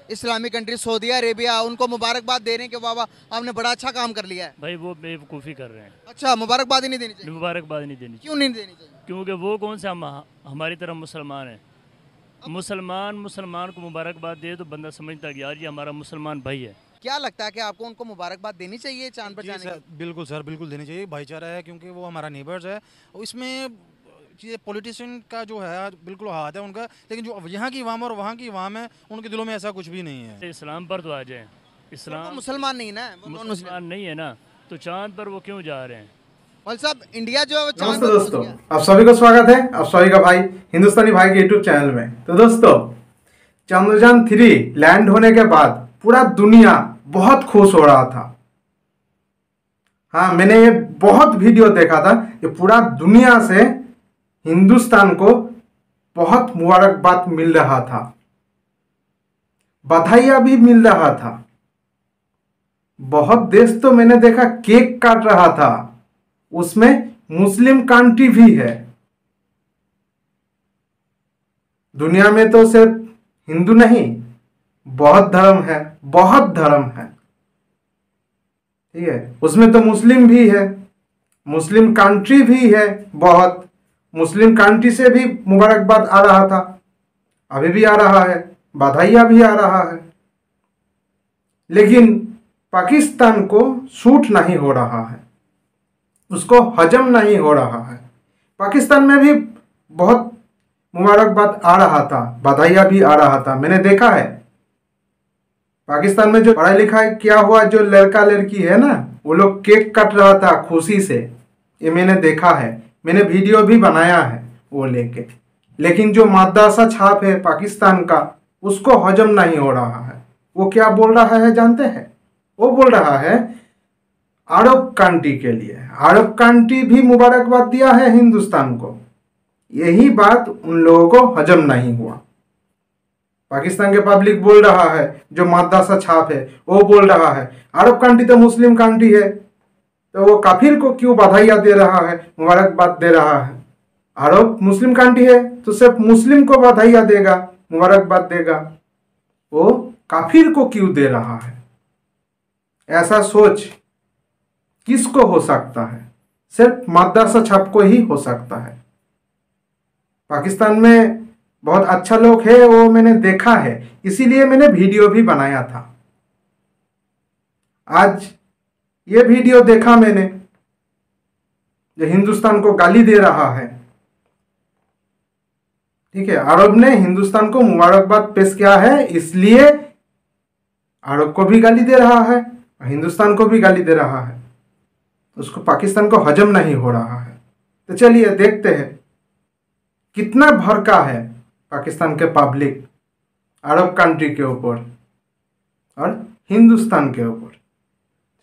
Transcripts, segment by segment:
Islamic country Saudi Arabia, उनको मुबारकबाद दे रहे हैं कि वाह वाह आपने बड़ा अच्छा काम कर लिया है। भाई वो बेवकूफ़ी कर रहे हैं। अच्छा, मुबारकबाद ही नहीं देनी चाहिए? मुबारकबाद नहीं देनी चाहिए क्यों नहीं देनी चाहिए? क्योंकि वो कौन से हमारी तरह मुसलमान हैं। मुसलमान को मुबारकबाद दे तो बंदा समझता कि यार ये हमारा मुसलमान भाई है। क्या लगता है कि आपको उनको मुबारकबाद देनी चाहिए चांद पर जी जाने सर, की? बिल्कुल सर, बिल्कुल देनी चाहिए। भाईचारा है क्योंकि वो हमारा नेबर्स है और इसमें ये पॉलिटिशियन का जो है बिल्कुल हाथ है उनका, लेकिन जो यहाँ की अवाम और वहाँ की अवाम है उनके दिलों में ऐसा कुछ भी नहीं है। इस्लाम पर तो आ जाए। वो इस्लाम मुसलमान नहीं ना, वो नॉन मुस्लिम। मुसलमान नहीं है ना, तो चांद पर वो क्यों जा रहे हैं? मौलवी साहब, इंडिया जो है वो चांद नमस्ते पर पहुंच दोस्तों, गया। आप सभी को स्वागत है। आप सभी का भाई हिंदुस्तानी भाई के यूट्यूब चैनल में। तो दोस्तों, चंद्रयान 3 लैंड होने के बाद पूरा दुनिया बहुत खुश हो रहा था। हाँ, मैंने ये बहुत वीडियो देखा था कि पूरा दुनिया से हिंदुस्तान को बहुत मुबारकबाद मिल रहा था, बधाइयाँ भी मिल रहा था। बहुत देश तो मैंने देखा केक काट रहा था, उसमें मुस्लिम कंट्री भी है। दुनिया में तो सिर्फ हिंदू नहीं, बहुत धर्म है, बहुत धर्म है, ठीक है। उसमें तो मुस्लिम भी है, मुस्लिम कंट्री भी है बहुत। मुस्लिम कंट्री से भी मुबारकबाद आ रहा था, अभी भी आ रहा है, बधाइयाँ भी आ रहा है। लेकिन पाकिस्तान को सूट नहीं हो रहा है, उसको हजम नहीं हो रहा है। पाकिस्तान में भी बहुत मुबारकबाद आ रहा था, बधाइयाँ भी आ रहा था, मैंने देखा है। पाकिस्तान में जो पढ़ाई लिखाई किया हुआ जो लड़का लड़की है ना, वो लोग केक काट रहा था खुशी से, ये मैंने देखा है, मैंने वीडियो भी बनाया है वो लेके। लेकिन जो माद्रासा छाप है पाकिस्तान का, उसको हजम नहीं हो रहा है। वो क्या बोल रहा है जानते हैं? वो बोल रहा है अरब कंट्री के लिए, अरब कंट्री भी मुबारकबाद दिया है हिंदुस्तान को। यही बात उन लोगों को हजम नहीं हुआ। पाकिस्तान के पब्लिक बोल रहा है, जो माद्रासा छाप है वो बोल रहा है अरब कंट्री तो मुस्लिम कंट्री है, तो वो काफिर को क्यों बधाइयाँ दे रहा है, मुबारकबाद दे रहा है। अरब मुस्लिम कंट्री है तो सिर्फ मुस्लिम को बधाइयाँ देगा, मुबारकबाद देगा, वो काफिर को क्यों दे रहा है? ऐसा सोच किसको हो सकता है? सिर्फ माद्रासा छाप को ही हो सकता है। पाकिस्तान में बहुत अच्छा लोग है, वो मैंने देखा है, इसीलिए मैंने वीडियो भी बनाया था। आज ये वीडियो देखा मैंने, जो हिंदुस्तान को गाली दे रहा है, ठीक है। अरब ने हिंदुस्तान को मुबारकबाद पेश किया है, इसलिए अरब को भी गाली दे रहा है, हिंदुस्तान को भी गाली दे रहा है। उसको पाकिस्तान को हजम नहीं हो रहा है। तो चलिए देखते हैं कितना भड़का है पाकिस्तान के पब्लिक अरब कंट्री के ऊपर और हिंदुस्तान के ऊपर।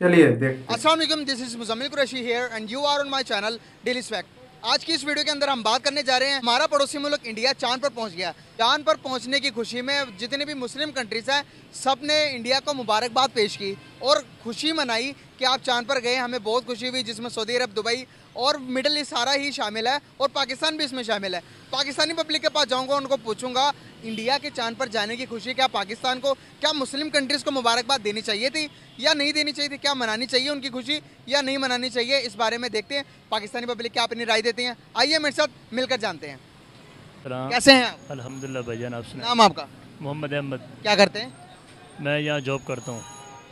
चलिए देखते हैं। अस्सलाम वालेकुम, this is Muzammil Qureshi here and you are on my channel daily fact. आज की इस वीडियो के अंदर हम बात करने जा रहे हैं, हमारा पड़ोसी मुल्क इंडिया चांद पर पहुंच गया। चांद पर पहुंचने की खुशी में जितने भी मुस्लिम कंट्रीज हैं, सब ने इंडिया को मुबारकबाद पेश की और खुशी मनाई कि आप चांद पर गए। हमें बहुत खुशी हुई, जिसमें सऊदी अरब, दुबई और मिडल ईस्ट सारा ही शामिल है और पाकिस्तान भी इसमें शामिल है। पाकिस्तानी पब्लिक के पास जाऊंगा, उनको पूछूंगा इंडिया के चांद पर जाने की खुशी क्या पाकिस्तान को, क्या मुस्लिम कंट्रीज़ को मुबारकबाद देनी चाहिए थी या नहीं देनी चाहिए थी, क्या मनानी चाहिए उनकी खुशी या नहीं मनानी चाहिए, इस बारे में देखते हैं पाकिस्तानी पब्लिक क्या अपनी राय देती हैं। आइए मेरे साथ मिलकर जानते हैं। कैसे हैं आप? अल्हम्दुलिल्लाह भाईजान, आप सुनाएं। नाम आपका? मोहम्मद अहमद। क्या करते हैं? मैं यहाँ जॉब करता हूँ।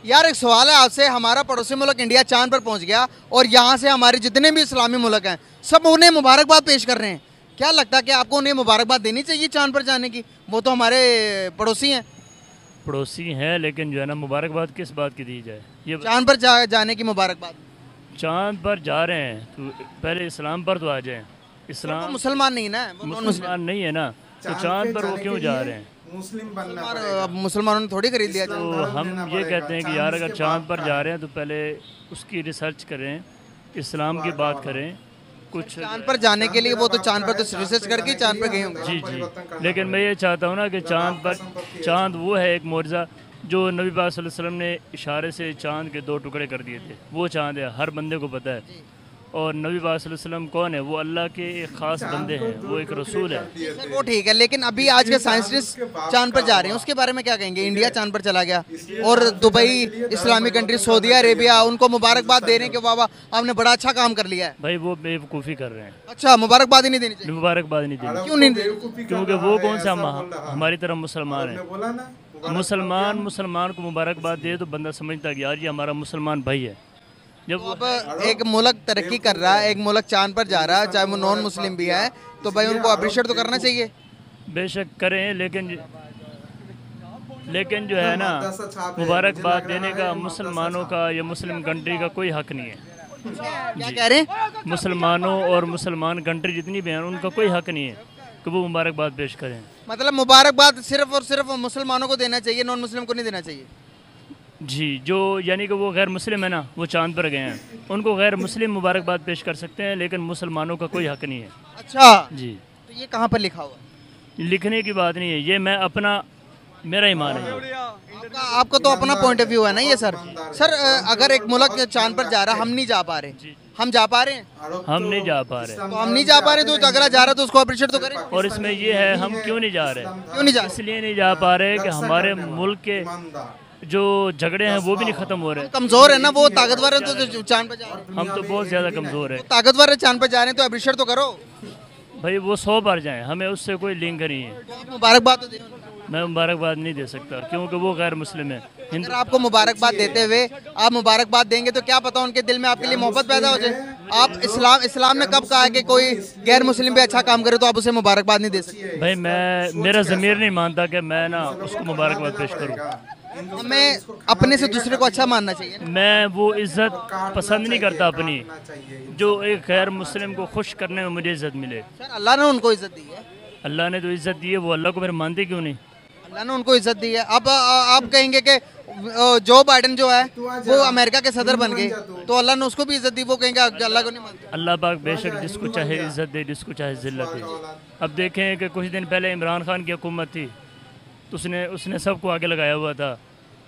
यार एक सवाल है आपसे, हमारा पड़ोसी मुल्क इंडिया चांद पर पहुंच गया और यहाँ से हमारे जितने भी इस्लामी मुल्क हैं सब उन्हें मुबारकबाद पेश कर रहे हैं। क्या लगता है कि आपको उन्हें मुबारकबाद देनी चाहिए चांद पर जाने की? वो तो हमारे पड़ोसी हैं। पड़ोसी हैं, लेकिन जो है ना मुबारकबाद किस बात की दी जाए? ये चांद पर जाने की मुबारकबाद। चांद पर जा रहे हैं तो पहले इस्लाम पर तो आ जाए। वो इस्लाम मुसलमान नहीं ना, वो नॉन मुस्लिम। मुसलमान नहीं है ना, तो चांद पर वो क्यों जा रहे हैं? मुस्लिम बनना अब मुसलमानों ने थोड़ी खरीद लिया। तो हम ये कहते हैं कि यार अगर चांद पर जा रहे हैं तो पहले उसकी रिसर्च करें, इस्लाम की बात करें कुछ। चांद पर जाने के लिए वो तो चांद पर तो रिसर्च करके चांद पर गए होंगे। जी जी, लेकिन मैं ये चाहता हूँ ना कि चांद वो है एक मोर्जा जो नबी पाक सल्लल्लाहु अलैहि वसल्लम ने इशारे से चांद के 2 टुकड़े कर दिए थे। वो चांद है, हर बंदे को पता है। और नबी पाक सल्लल्लाहु अलैहि वसल्लम कौन है? वो अल्लाह के एक ख़ास बंदे हैं, वो एक रसूल है। सर वो ठीक है, लेकिन अभी आज के साइंटिस्ट चांद पर जा रहे हैं, उसके बारे में क्या कहेंगे? इंडिया चांद पर चला गया और Dubai, Islamic country, Saudi Arabia उनको मुबारकबाद दे रहे हैं कि वाह वाह आपने बड़ा अच्छा काम कर लिया है। भाई वो बेवकूफ़ी कर रहे हैं, अच्छा, मुबारकबाद ही नहीं देनी चाहिए? मुबारकबाद नहीं देनी, क्यों नहीं देनी? क्योंकि वो कौन सा हमारी तरह मुसलमान है। मुसलमान को मुबारकबाद दे तो बंदा समझता है कि यार ये हमारा मुसलमान भाई है। जब अब एक मुल्क तरक्की कर रहा है, एक मुल्क चांद पर जा रहा है, चाहे वो नॉन मुस्लिम भी है, तो भाई उनको अप्रिशिएट तो करना चाहिए। बेशक करें, लेकिन जो है ना, मुबारकबाद देने का मुसलमानों का या मुस्लिम कंट्री का कोई हक नहीं है। क्या कह रहे हैं? मुसलमानों और मुसलमान कंट्री जितनी भी हैं उनका कोई हक नहीं है कि वो मुबारकबाद पेश करें। मतलब मुबारकबाद सिर्फ और सिर्फ मुसलमानों को देना चाहिए, नॉन मुस्लिम को नहीं देना चाहिए? जी, जो यानी कि वो गैर मुस्लिम है ना, वो चांद पर गए हैं, उनको गैर मुस्लिम मुबारकबाद पेश कर सकते हैं, लेकिन मुसलमानों का कोई हक नहीं है। अच्छा जी, तो ये कहाँ पर लिखा हुआ? लिखने की बात नहीं है, ये मेरा ईमान है। आपका तो अपना पॉइंट ऑफ व्यू है ना ये सर। सर अगर एक मुल्क चांद पर जा रहा, हम नहीं जा पा रहे, हम जा पा रहे हैं? हम नहीं जा पा रहे, तो हम नहीं जा पा रहे, तो अगला जा रहा है तो उसको अप्रिशिएट तो करें। और इसमें ये है, हम क्यों नहीं जा रहे? क्यों नहीं जा? इसलिए नहीं जा पा रहे कि हमारे मुल्क के जो झगड़े हैं वो भी नहीं खत्म हो रहे। कमजोर है ना, वो ताकतवर है तो चांद पर जा रहे हैं। हम तो बहुत ज़्यादा कमज़ोर है। ताकतवर है, चांद पर जा रहे हैं तो अप्रिशिएट तो करो भाई। वो 100 बार जाएं, हमें उससे कोई लिंक नहीं है। तो आप मुबारकबाद तो दें। मैं मुबारकबाद नहीं दे सकता क्योंकि वो गैर मुस्लिम है। अगर आपको मुबारकबाद देते हुए आप मुबारकबाद देंगे तो क्या पता उनके दिल में आपके लिए मोहब्बत पैदा हो जाए। आप इस्लाम ने कब कहा है कि कोई गैर मुस्लिम भी अच्छा काम करे तो आप उसे मुबारकबाद नहीं दे सकते? भाई मेरा ज़मीर नहीं मानता कि मैं ना उसको मुबारकबाद पेश करूँ। हमें अपने से दूसरे को अच्छा मानना चाहिए। मैं वो इज़्ज़त पसंद नहीं करता अपनी, जो एक गैर मुस्लिम को खुश करने में मुझे इज़्ज़त मिले। सर अल्लाह ने उनको इज्जत दी है। अल्लाह ने तो इज़्ज़त दी है, वो अल्लाह को फिर मानते क्यों नहीं? अल्लाह ने उनको इज्जत दी है। अब आप कहेंगे कि जो बाइडेन जो है वो अमेरिका के सदर बन गए तो अल्लाह ने उसको भी इज्जत दी, वो कहेंगे अल्लाह को नहीं मानते। अल्लाह पाक बेशक जिसको चाहे इज़्ज़त दे, जिसको चाहे ज़िल्लत दे। अब देखें कि कुछ दिन पहले इमरान खान की हुकूमत थी, तो उसने सबको आगे लगाया हुआ था,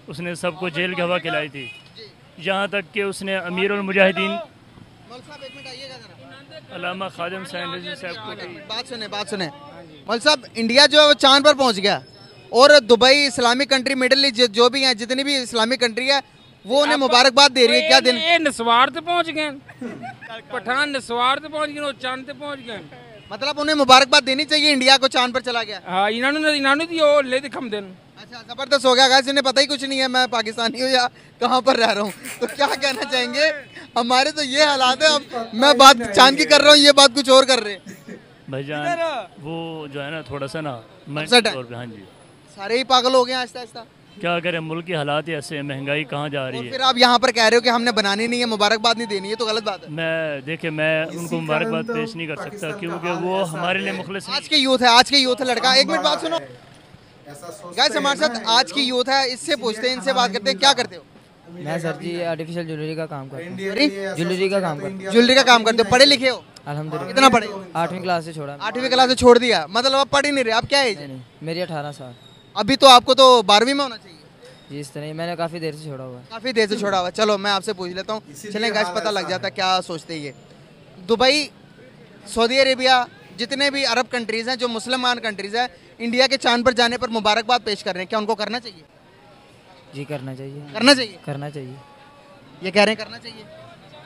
उसने सबको जेल की हवा खिलाई थी, यहाँ तक कि उसने अमीरुल मुजाहिदीन अल्लामा खादिम साहब को बात सुने मौलवी साहब, इंडिया जो है वो चांद पर पहुंच गया और Dubai, Islamic country, middle east जो भी हैं, जितनी भी इस्लामिक कंट्री है वो उन्हें मुबारकबाद दे रही है। क्या दिन निस्वार्थ पहुंच गए, पठान निस्वार्थ पहुंच गए, चांद पे पहुंच गए। मतलब उन्हें मुबारकबाद देनी चाहिए, इंडिया को चांद पर चला गया। हाँ, इन्होंने दी ओ ले दिखम दिन। अच्छा, जबरदस्त हो गया गाइस, इन्हें पता ही कुछ नहीं है मैं पाकिस्तानी हूँ या कहाँ पर रह रहा हूँ। तो क्या कहना चाहेंगे? हमारे तो ये हालात है, अब मैं बात चांद की कर रहा हूँ, ये बात कुछ और कर रहे हैं। भाईजान वो जो है ना थोड़ा सा ना अपसेट है। हाँ जी, सारे ही पागल हो गए आहिस्ता आहिस्ता। क्या करें, मुल्क की हालात ही ऐसे हैं, महंगाई कहाँ जा रही और है। फिर आप यहाँ पर कह रहे हो कि हमने बनानी नहीं है, मुबारकबाद नहीं देनी है, तो गलत बात है। मैं उनको मुबारकबाद पेश नहीं कर सकता क्योंकि वो हमारे लिए मुखलिस आज के यूथ है, आज के यूथ लड़का, एक मिनट बात सुनो गाइस, हमारे साथ आज की यूथ है, इससे पूछते हैं, इनसे बात करते हैं। क्या करते हो? मैं सर जी आर्टिफिशियल ज्वेलरी का काम करता हूँ। अरे ज्वेलरी का काम करता हूँ। ज्वेलरी का काम करते हो, पढ़े लिखे हो? अल्हम्दुलिल्लाह। कितना पढ़े? 8वीं क्लास से छोड़ा। 8वीं क्लास से छोड़ दिया, मतलब अब पढ़ ही नहीं रहे। आप क्या एज है? नहीं, मेरी 18 साल। अभी तो आपको तो 12वीं में होना चाहिए। जी इस तरह ही मैंने काफ़ी देर से छोड़ा हुआ है। काफ़ी देर से छोड़ा हुआ। चलो मैं आपसे पूछ लेता हूँ, चलें गाइस, पता लग जाता है क्या सोचते हैं ये। दुबई, सऊदी अरेबिया, जितने भी अरब कंट्रीज़ हैं जो मुसलमान कंट्रीज़ हैं, इंडिया के चांद पर जाने पर मुबारकबाद पेश कर रहे हैं, क्या उनको करना चाहिए? जी करना चाहिए। करना चाहिए? करना चाहिए। ये कह रहे हैं करना चाहिए।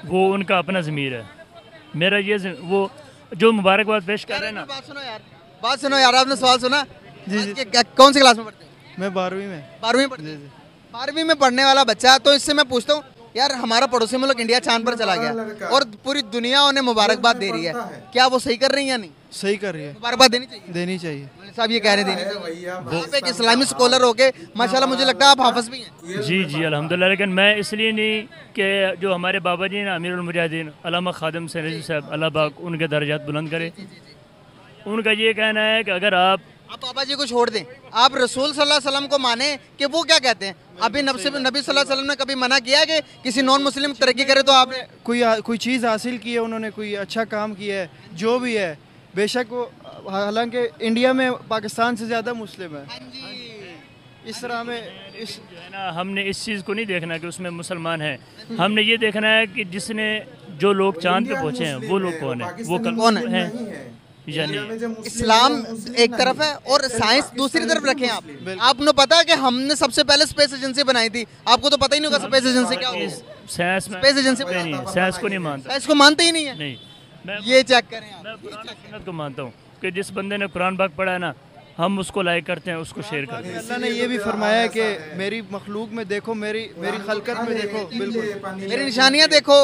वो उनका अपना ज़मीर है, मेरा ये वो जो मुबारकबाद पेश कर रहे हैं ना। बात सुनो यार, आपने सवाल सुना? जी। कौन सी क्लास में पढ़ते हो? मैं 12वीं में। 12वीं पढ़ते हैं। 12वीं में पढ़ने वाला बच्चा है, तो इससे मैं पूछता हूँ यार, हमारा पड़ोसी मुल्क इंडिया चांद पर चला गया और पूरी दुनिया उन्हें मुबारकबाद दे रही है, क्या वो सही कर रही है या नहीं? सही कर रही है। मुबारकबाद देनी चाहिए। देनी चाहिए। साहब ये कह रहे देनी चाहिए। आप एक इस्लामी स्कॉलर होके माशाल्लाह मुझे लगता है आप हाफिज भी हैं। जी अल्हम्दुलिल्लाह, लेकिन मैं इसलिए नहीं कि जो हमारे बाबा जी ना अमीरुल मुजाहिदीन अल्लामा खादिम साहब, अल्लाह पाक उनके दर्जात बुलंद करे, उनका ये कहना है कि अगर आप पापा जी को छोड़ दें, आप रसूल सल्लल्लाहु अलैहि वसल्लम को माने कि वो क्या कहते हैं। अभी नबी सल्लल्लाहु अलैहि वसल्लम ने कभी मना किया है कि किसी नॉन मुस्लिम तरक्की करे तो आपने कोई चीज़ हासिल की है, उन्होंने कोई अच्छा काम किया है, जो भी है, बेशक वो हालांकि इंडिया में पाकिस्तान से ज़्यादा मुस्लिम है, इस तरह में इस जो है ना, हमने इस चीज़ को नहीं देखना कि उसमें मुसलमान है, हमने ये देखना है कि जिसने जो लोग चांद पे पहुँचे हैं वो लोग कौन है, वो कौन है? यानी इस्लाम एक तरफ है और साइंस दूसरी तरफ रखें आप। आपने पता है कि हमने सबसे पहले स्पेस एजेंसी बनाई थी, आपको तो पता ही नहीं होगा स्पेस एजेंसी क्या होती है। साइंस में स्पेस एजेंसी नहीं, साइंस को नहीं मानता, साइंस को मानते ही नहीं है। नहीं। मैं ये चेक करें आप। मैं कुरान और सुन्नत को मानता हूँ कि जिस बंदे ने कुरान पाक पढ़ा है ना, हम उसको लाइक करते हैं, उसको शेयर करते हैं। अल्लाह ने ये भी फरमाया है कि मेरी मखलूक में देखो, मेरी खलकत में देखो, बिल्कुल मेरी निशानियां देखो।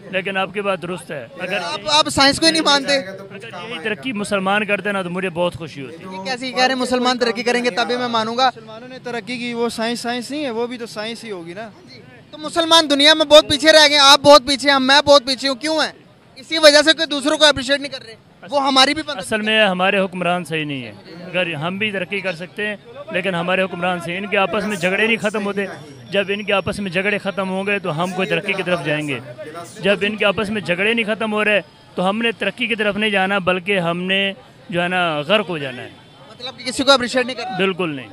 लेकिन आपकी बात दुरुस्त है, अगर आप साइंस को ही नहीं मानते। अगर यही तरक्की मुसलमान करते ना तो मुझे बहुत खुशी होती। ये कैसे कह रहे हैं मुसलमान तरक्की करेंगे तभी मैं मानूंगा। मुसलमानों ने तरक्की की, वो साइंस नहीं है, वो भी तो साइंस ही होगी ना। तो मुसलमान दुनिया में बहुत पीछे रह गए, आप बहुत पीछे हैं, मैं बहुत पीछे हूँ, क्यों है? इसी वजह से कोई दूसरों को अप्रिशिएट नहीं कर रहे, वो हमारी भी असल में हमारे हुक्मरान सही नहीं है। अगर हम भी तरक्की कर सकते हैं लेकिन हमारे हुक्मरान से इनके आपस में झगड़े नहीं ख़त्म होते। जब इनके आपस में झगड़े ख़त्म होंगे तो हम कोई तरक्की की तरफ जाएंगे। जब इनके आपस में झगड़े नहीं ख़त्म हो रहे तो हमने तरक्की की तरफ नहीं जाना, बल्कि हमने जो है ना गर्क हो जाना है। मतलब किसी को अप्रिशिएट नहीं कर। बिल्कुल नहीं।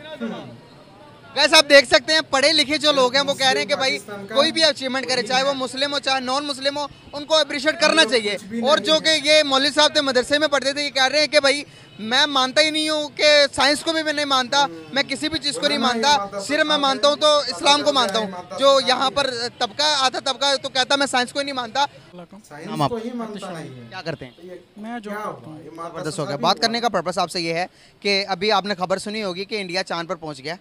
गैस आप देख सकते हैं पढ़े लिखे जो लोग हैं वो कह रहे हैं कि भाई कोई भी अचीवमेंट करे, चाहे वो मुस्लिम हो चाहे नॉन मुस्लिम हो, उनको अप्रिशिएट करना चाहिए। और जो कि ये मौलवी साहब थे मदरसे में पढ़ते थे, ये कह रहे हैं कि भाई मैं मानता ही नहीं हूँ कि साइंस को भी मैं नहीं मानता, मैं किसी भी चीज़ को नहीं मानता, सिर्फ मैं मानता हूँ तो इस्लाम को मानता हूँ। जो यहाँ पर तबका आधा तबका तो कहता मैं साइंस को ही नहीं मानता। क्या करते हैं? मैं जो जबरदस्त हो गया। बात करने का पर्पस आपसे ये है कि अभी आपने खबर सुनी होगी कि इंडिया चांद पर पहुँच गया,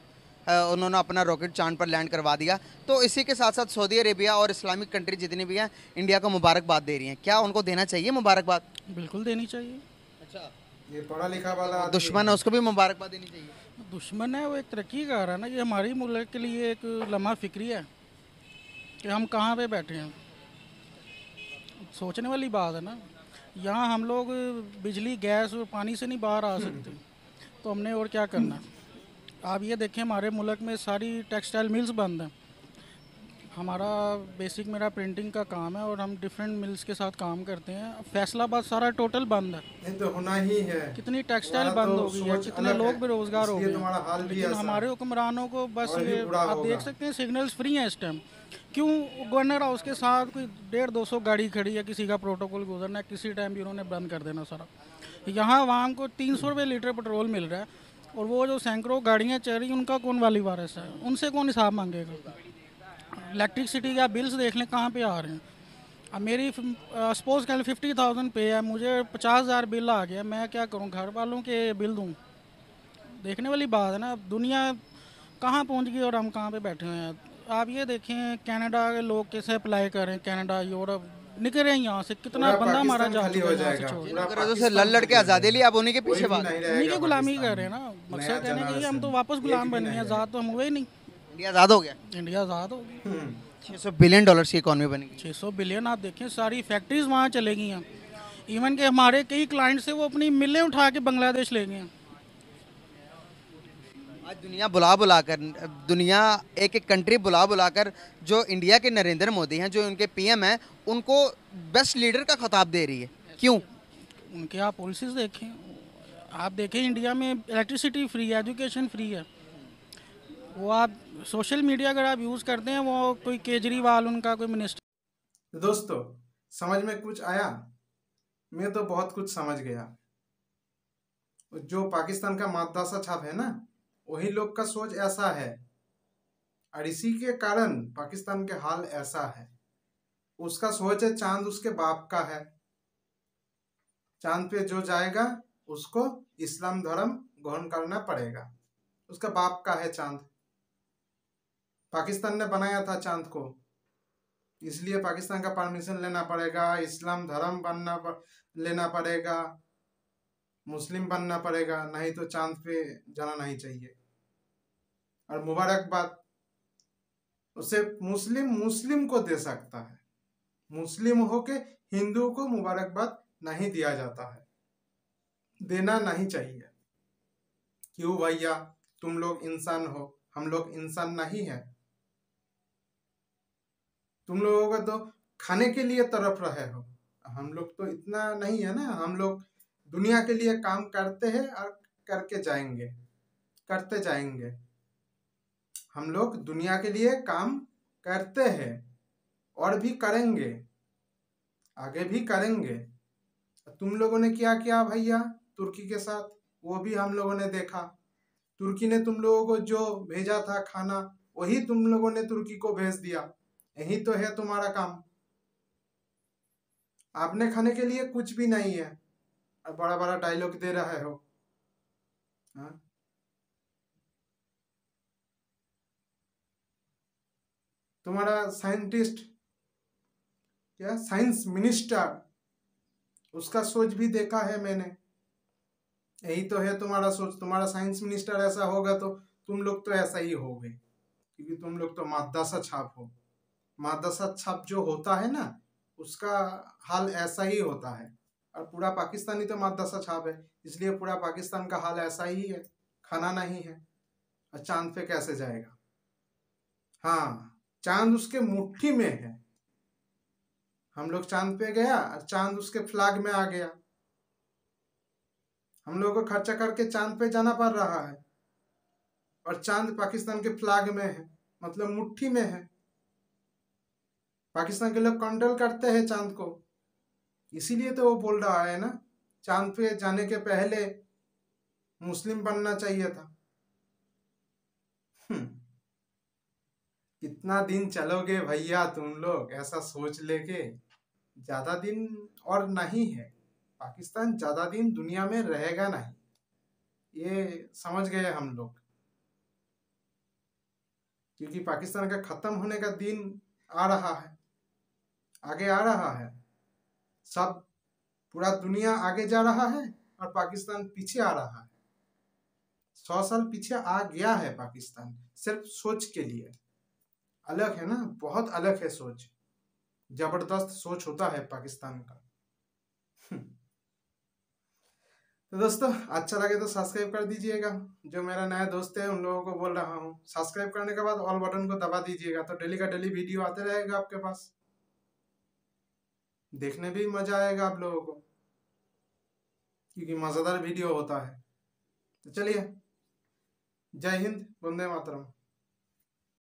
उन्होंने अपना रॉकेट चांद पर लैंड करवा दिया। तो इसी के साथ साथ सऊदी अरेबिया और इस्लामिक कंट्री जितनी भी हैं इंडिया को मुबारकबाद दे रही हैं। क्या उनको देना चाहिए मुबारकबाद? बिल्कुल देनी चाहिए। अच्छा, ये पढ़ा लिखा वाला दुश्मन है उसको भी मुबारकबाद देनी चाहिए। दुश्मन है वो एक तरक्की कर रहा है ना, ये हमारी मुल्क के लिए एक लम्हा फिक्री है कि हम कहाँ पे बैठे हैं। सोचने वाली बात है ना, यहाँ हम लोग बिजली गैस और पानी से नहीं बाहर आ सकते, तो हमने और क्या करना। आप ये देखें हमारे मुल्क में सारी टेक्सटाइल मिल्स बंद हैं। हमारा बेसिक मेरा प्रिंटिंग का काम है और हम डिफरेंट मिल्स के साथ काम करते हैं। फैसलाबाद सारा टोटल बंद है। नहीं तो होना ही है। कितनी टेक्सटाइल बंद हो गई है, कितने लोग बेरोजगार हो गए। लेकिन हमारे हुक्मरानों को बस ये आप देख सकते हैं सिग्नल्स फ्री हैं इस टाइम। क्यों? गवर्नर हाउस के साथ कोई 150-200 गाड़ी खड़ी है, किसी का प्रोटोकॉल गुजरना है, किसी टाइम भी उन्होंने बंद कर देना सारा। यहाँ आवाम को 300 रुपये लीटर पेट्रोल मिल रहा है और वो जो सैकड़ों गाड़ियाँ चल रही हैं उनका कौन वाली वारिस है? उनसे कौन हिसाब मांगेगा? इलेक्ट्रिसिटी का बिल्स देख लें कहाँ पे आ रहे हैं। अब मेरी सपोज कल 50,000 पे है, मुझे 50,000 बिल आ गया, मैं क्या करूँ? घर वालों के बिल दूँ? देखने वाली बात है ना। दुनिया कहाँ पहुँच गई और हम कहाँ पे बैठे हुए हैं। आप ये देखें कनाडा के लोग कैसे अप्लाई करें, कनाडा यूरोप निकल रहे हैं यहाँ से, कितना बंदा हमारा जा चुका है यहाँ से छोड़ से लड़ लड़ के आज़ादी ली, अब उन्हीं के पीछे बात, उन्हीं की गुलामी कर रहे हैं ना। मकसद कहने का ये हम तो वापस गुलाम बने हैं, आज़ाद तो हम हुए ही नहीं। इंडिया आज़ाद हो गया, इंडिया आज़ाद हो गया। $600 बिलियन की इकॉनमी बनी। 600 बिलियन आप देखें, सारी फैक्ट्रीज वहाँ चले गई हैं। इवन के हमारे कई क्लाइंट से वो अपनी मिलें उठा के बांग्लादेश ले गए हैं। आज दुनिया दुनिया एक एक कंट्री बुला कर जो इंडिया के नरेंद्र मोदी हैं, जो उनके पीएम हैं, उनको बेस्ट लीडर का खिताब दे रही है। क्यों? उनके आप पॉलिसीज देखें, आप देखें इंडिया में इलेक्ट्रिसिटी फ्री है, एजुकेशन फ्री है। वो आप सोशल मीडिया अगर आप यूज़ करते हैं, वो कोई केजरीवाल उनका कोई मिनिस्टर। दोस्तों समझ में कुछ आया? मैं तो बहुत कुछ समझ गया। जो पाकिस्तान का माद्रासा छाप है ना, वही लोग का सोच ऐसा है और इसी के कारण पाकिस्तान के हाल ऐसा है। उसका सोच है चांद उसके बाप का है, चांद पे जो जाएगा उसको इस्लाम धर्म ग्रहण करना पड़ेगा, उसका बाप का है चांद। पाकिस्तान ने बनाया था चांद को, इसलिए पाकिस्तान का परमिशन लेना पड़ेगा, इस्लाम धर्म लेना पड़ेगा, मुस्लिम बनना पड़ेगा, नहीं तो चांद पे जाना नहीं चाहिए। और मुबारकबाद उसे मुस्लिम को दे सकता है, मुस्लिम होके हिंदू को मुबारकबाद नहीं दिया जाता है, देना नहीं चाहिए। क्यों भैया? तुम लोग इंसान हो, हम लोग इंसान नहीं है। तुम लोगों का तो खाने के लिए तरफ रहे हो, हम लोग तो इतना नहीं है ना। हम लोग दुनिया के लिए काम करते हैं और करके जाएंगे, करते जाएंगे। हम लोग दुनिया के लिए काम करते हैं और भी करेंगे, आगे भी करेंगे। तुम लोगों ने क्या किया भैया तुर्की के साथ, वो भी हम लोगों ने देखा। तुर्की ने तुम लोगों को जो भेजा था खाना, वही तुम लोगों ने तुर्की को भेज दिया। यही तो है तुम्हारा काम। आपने खाने के लिए कुछ भी नहीं है और बड़ा बड़ा डायलॉग दे रहे हो। हाँ? तुम्हारा साइंटिस्ट, क्या साइंस मिनिस्टर, उसका सोच भी देखा है मैंने। यही तो है तुम्हारा सोच। तुम्हारा साइंस मिनिस्टर ऐसा होगा तो तुम लोग तो ऐसा ही होगे, क्योंकि तुम लोग तो माद्रासा छाप हो। माद्रासा छाप जो होता है ना, उसका हाल ऐसा ही होता है। और पूरा पाकिस्तान ही तो माद्रासा छाप है, इसलिए पूरा पाकिस्तान का हाल ऐसा ही है। खाना नहीं है और चांद पे कैसे जाएगा? हाँ, चांद उसके मुट्ठी में है। हम लोग चांद पे गया और चांद उसके फ्लैग में आ गया। हम लोगों को खर्चा करके चांद पे जाना पड़ रहा है और चांद पाकिस्तान के फ्लैग में है, मतलब मुट्ठी में है। पाकिस्तान के लोग कंट्रोल करते हैं चांद को, इसीलिए तो वो बोल रहा है ना, चांद पे जाने के पहले मुस्लिम बनना चाहिए था। कितना दिन चलोगे भैया तुम लोग ऐसा सोच लेके? ज्यादा दिन और नहीं है। पाकिस्तान ज्यादा दिन दुनिया में रहेगा नहीं, ये समझ गए हम लोग। क्योंकि पाकिस्तान का खत्म होने का दिन आ रहा है, आगे आ रहा है। सब पूरा दुनिया आगे जा रहा है और पाकिस्तान पीछे आ रहा है। 100 साल पीछे आ गया है पाकिस्तान, सिर्फ सोच के लिए। अलग है ना, बहुत अलग है सोच। जबरदस्त सोच होता है पाकिस्तान का। तो दोस्तों, अच्छा लगे तो सब्सक्राइब कर दीजिएगा। जो मेरा नया दोस्त है उन लोगों को बोल रहा हूँ, सब्सक्राइब करने के बाद ऑल बटन को दबा दीजिएगा, तो डेली का डेली वीडियो आते रहेगा आपके पास। देखने भी मजा आएगा आप लोगों को, क्योंकि मजेदार वीडियो होता है। तो चलिए, जय हिंद, वंदे मातरम।